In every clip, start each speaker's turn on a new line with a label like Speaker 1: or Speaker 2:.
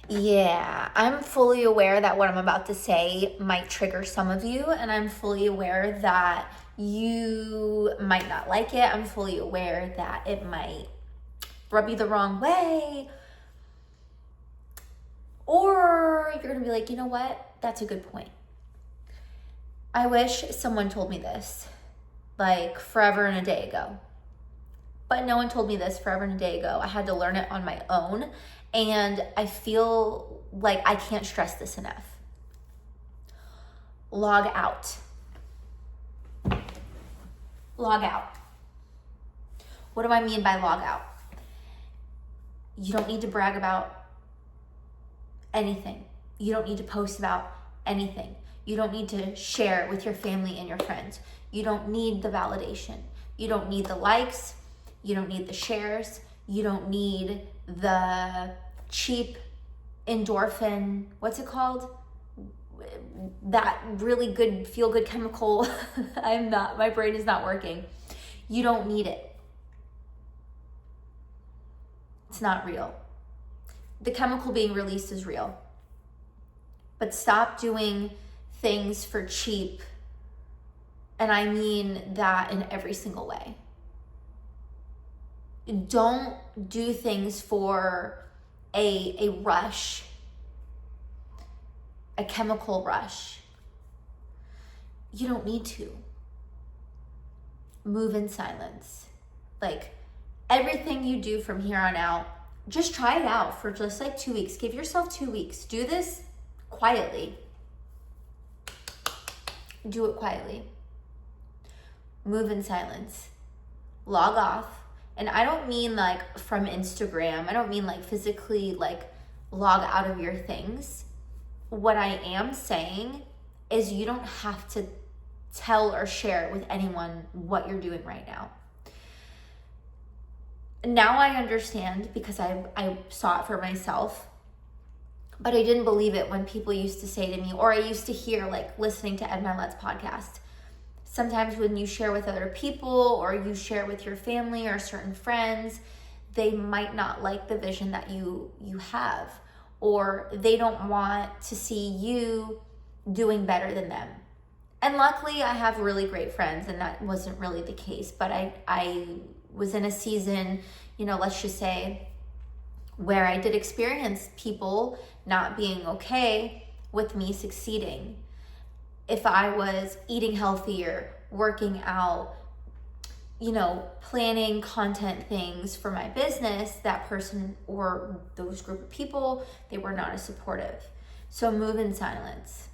Speaker 1: Yeah, I'm fully aware that what I'm about to say might trigger some of you, and I'm fully aware that you might not like it. I'm fully aware that it might rub you the wrong way, or you're gonna be like, you know what? That's a good point. I wish someone told me this like forever and a day ago. But no one told me this forever and a day ago. I had to learn it on my own. And I feel like I can't stress this enough. Log out. Log out. What do I mean by log out? You don't need to brag about anything. You don't need to post about anything. You don't need to share with your family and your friends. You don't need the validation. You don't need the likes. You don't need the shares. You don't need the cheap endorphin, what's it called? That really good, feel-good chemical. My brain is not working. You don't need it. It's not real. The chemical being released is real. But stop doing things for cheap. And I mean that in every single way. Don't do things for a rush, a chemical rush. You don't need to. Move in silence. Like everything you do from here on out, just try it out for just like 2 weeks. Give yourself 2 weeks. Do this quietly. Do it quietly. Move in silence. Log off. And I don't mean like from Instagram. I don't mean like physically like log out of your things. What I am saying is you don't have to tell or share with anyone what you're doing right now. Now I understand because I saw it for myself, but I didn't believe it when people used to say to me, or I used to hear like listening to Ed Milet's podcast. Sometimes when you share with other people or you share with your family or certain friends, they might not like the vision that you have, or they don't want to see you doing better than them. And luckily I have really great friends and that wasn't really the case, but I was in a season, let's just say, where I did experience people not being okay with me succeeding. If I was eating healthier, working out, planning content things for my business, that person or those group of people, they were not as supportive. So move in silence.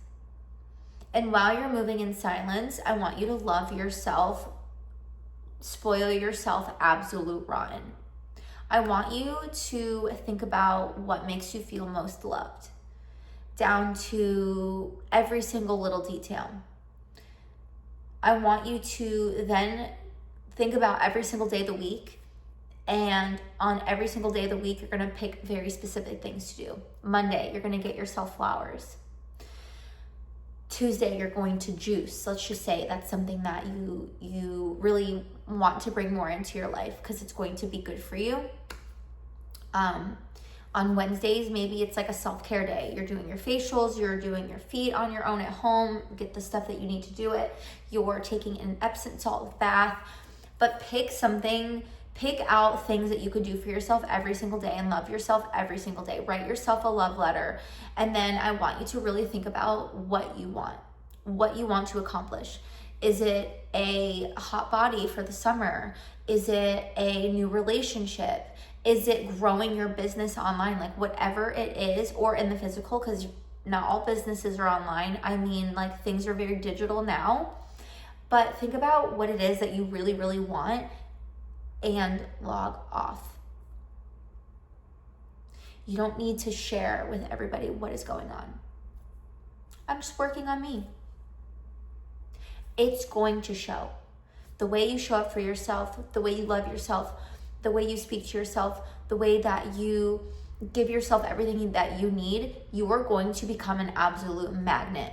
Speaker 1: And while you're moving in silence, I want you to love yourself, spoil yourself absolute rotten. I want you to think about what makes you feel most loved, down to every single little detail. I want you to then think about every single day of the week, and on every single day of the week, you're gonna pick very specific things to do. Monday, you're gonna get yourself flowers. Tuesday, you're going to juice. Let's just say that's something that you really want to bring more into your life because it's going to be good for you. On Wednesdays, maybe it's like a self-care day. You're doing your facials, you're doing your feet on your own at home, get the stuff that you need to do it. You're taking an Epsom salt bath, but pick out things that you could do for yourself every single day and love yourself every single day. Write yourself a love letter. And then I want you to really think about what you want to accomplish. Is it a hot body for the summer? Is it a new relationship? Is it growing your business online? Like whatever it is, or in the physical, because not all businesses are online. I mean, like things are very digital now, but think about what it is that you really, really want and log off. You don't need to share with everybody what is going on. I'm just working on me. It's going to show. The way you show up for yourself, the way you love yourself, the way you speak to yourself, the way that you give yourself everything that you need, you are going to become an absolute magnet.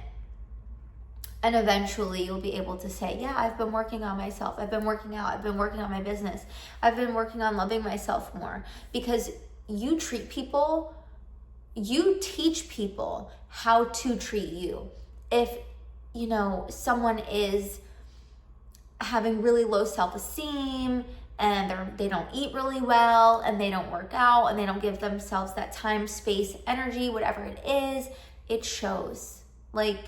Speaker 1: And eventually you'll be able to say, yeah, I've been working on myself. I've been working out. I've been working on my business. I've been working on loving myself more. Because you treat people you teach people how to treat you. If, you know, someone is having really low self-esteem and they don't eat really well and they don't work out and they don't give themselves that time, space, energy, whatever it is, it shows. Like,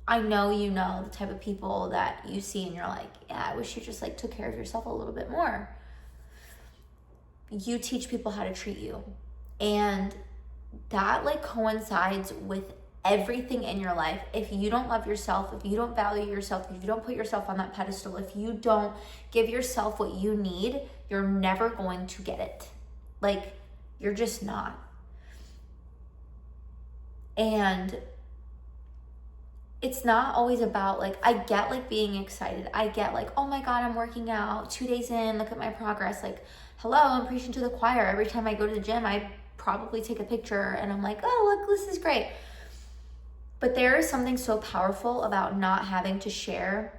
Speaker 1: I know you know the type of people that you see and you're like, yeah, I wish you just like took care of yourself a little bit more. You teach people how to treat you. And that like coincides with everything in your life. If you don't love yourself, if you don't value yourself, if you don't put yourself on that pedestal, if you don't give yourself what you need, you're never going to get it. Like, you're just not. And it's not always about like, I get like being excited. I get like, oh my God, I'm working out 2 days in, look at my progress. Like, hello, I'm preaching to the choir. Every time I go to the gym, I probably take a picture and I'm like, oh, look, this is great. But there is something so powerful about not having to share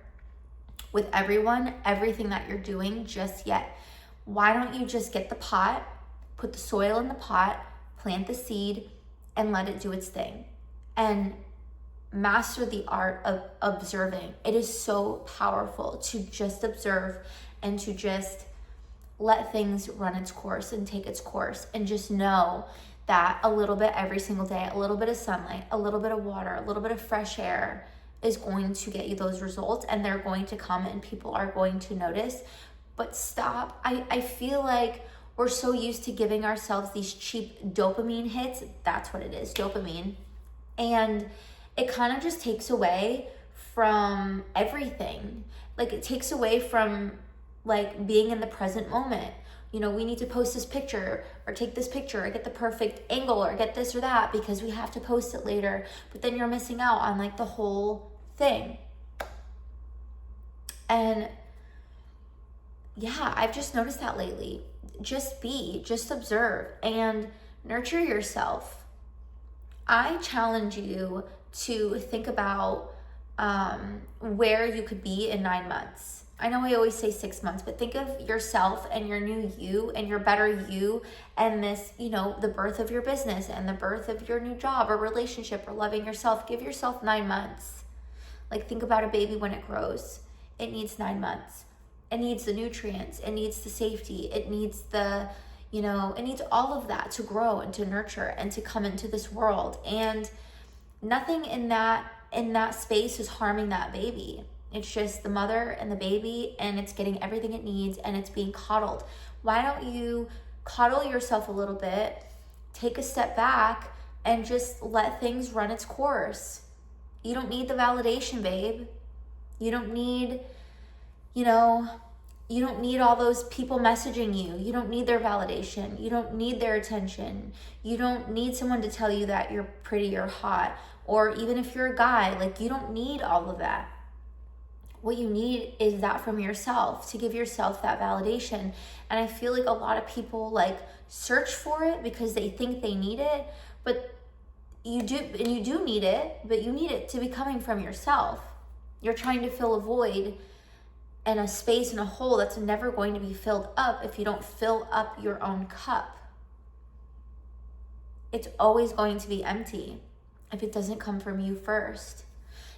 Speaker 1: with everyone everything that you're doing just yet. Why don't you just get the pot, put the soil in the pot, plant the seed, and let it do its thing? And master the art of observing. It is so powerful to just observe and to just let things run its course and take its course, and just know that a little bit every single day, a little bit of sunlight, a little bit of water, a little bit of fresh air is going to get you those results, and they're going to come and people are going to notice. But stop. I feel like we're so used to giving ourselves these cheap dopamine hits. That's what it is, dopamine. And it kind of just takes away from everything. Like, it takes away from like being in the present moment. You know, we need to post this picture or take this picture or get the perfect angle or get this or that because we have to post it later. But then you're missing out on like the whole thing. And yeah, I've just noticed that lately. Just observe and nurture yourself. I challenge you to think about where you could be in 9 months. I know I always say 6 months, but think of yourself and your new you and your better you and this, you know, the birth of your business and the birth of your new job or relationship or loving yourself. Give yourself 9 months. Like, think about a baby when it grows. It needs 9 months. It needs the nutrients. It needs the safety. It needs the, you know, it needs all of that to grow and to nurture and to come into this world. And nothing in that space is harming that baby. It's just the mother and the baby, and it's getting everything it needs, and it's being coddled. Why don't you coddle yourself a little bit, take a step back, and just let things run its course? You don't need the validation, babe. You don't need, you know, you don't need all those people messaging you. You don't need their validation. You don't need their attention. You don't need someone to tell you that you're pretty or hot, or even if you're a guy, like, you don't need all of that. What you need is that from yourself, to give yourself that validation. And I feel like a lot of people like search for it because they think they need it, but you do need it, but you need it to be coming from yourself. You're trying to fill a void and a space and a hole that's never going to be filled up if you don't fill up your own cup. It's always going to be empty if it doesn't come from you first.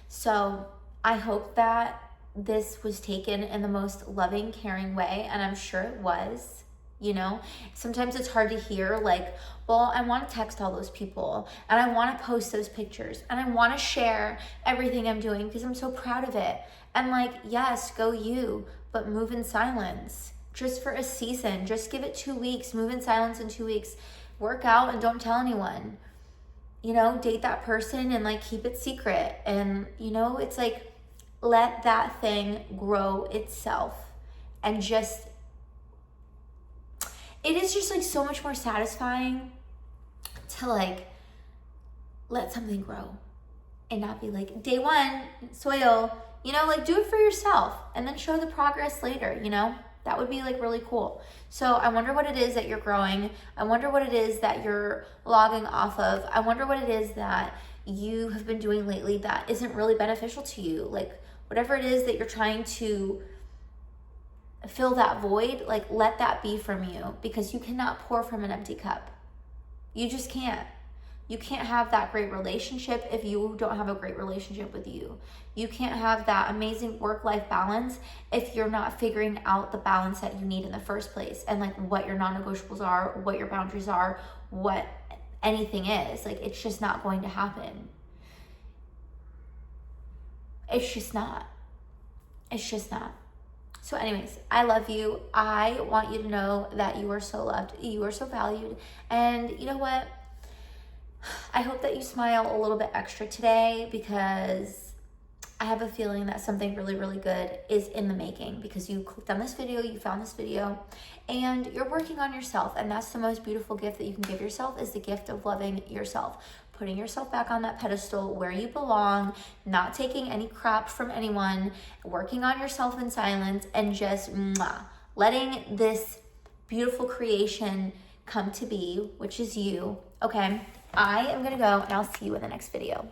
Speaker 1: So I hope that this was taken in the most loving, caring way, and I'm sure it was. You know, sometimes it's hard to hear, like, well, I want to text all those people and I want to post those pictures and I want to share everything I'm doing because I'm so proud of it. And like, yes, go you, but move in silence just for a season. Just give it 2 weeks, move in silence in 2 weeks, work out and don't tell anyone. You know, date that person and like keep it secret. And, you know, it's like, let that thing grow itself. And just, it is just like so much more satisfying to like let something grow and not be like, day one, soil, you know, like do it for yourself and then show the progress later, you know? That would be like really cool. So I wonder what it is that you're growing. I wonder what it is that you're logging off of. I wonder what it is that you have been doing lately that isn't really beneficial to you. Like, whatever it is that you're trying to fill that void, like, let that be from you, because you cannot pour from an empty cup. You just can't. You can't have that great relationship if you don't have a great relationship with you. You can't have that amazing work-life balance if you're not figuring out the balance that you need in the first place, and like what your non-negotiables are, what your boundaries are, what anything is. Like, it's just not going to happen. It's just not. It's just not. So anyways, I love you. I want you to know that you are so loved. You are so valued. And you know what? I hope that you smile a little bit extra today, because I have a feeling that something really, really good is in the making, because you clicked on this video, you found this video, and you're working on yourself. And that's the most beautiful gift that you can give yourself, is the gift of loving yourself, putting yourself back on that pedestal where you belong, not taking any crap from anyone, working on yourself in silence, and just letting this beautiful creation come to be, which is you. Okay, I am gonna go, and I'll see you in the next video.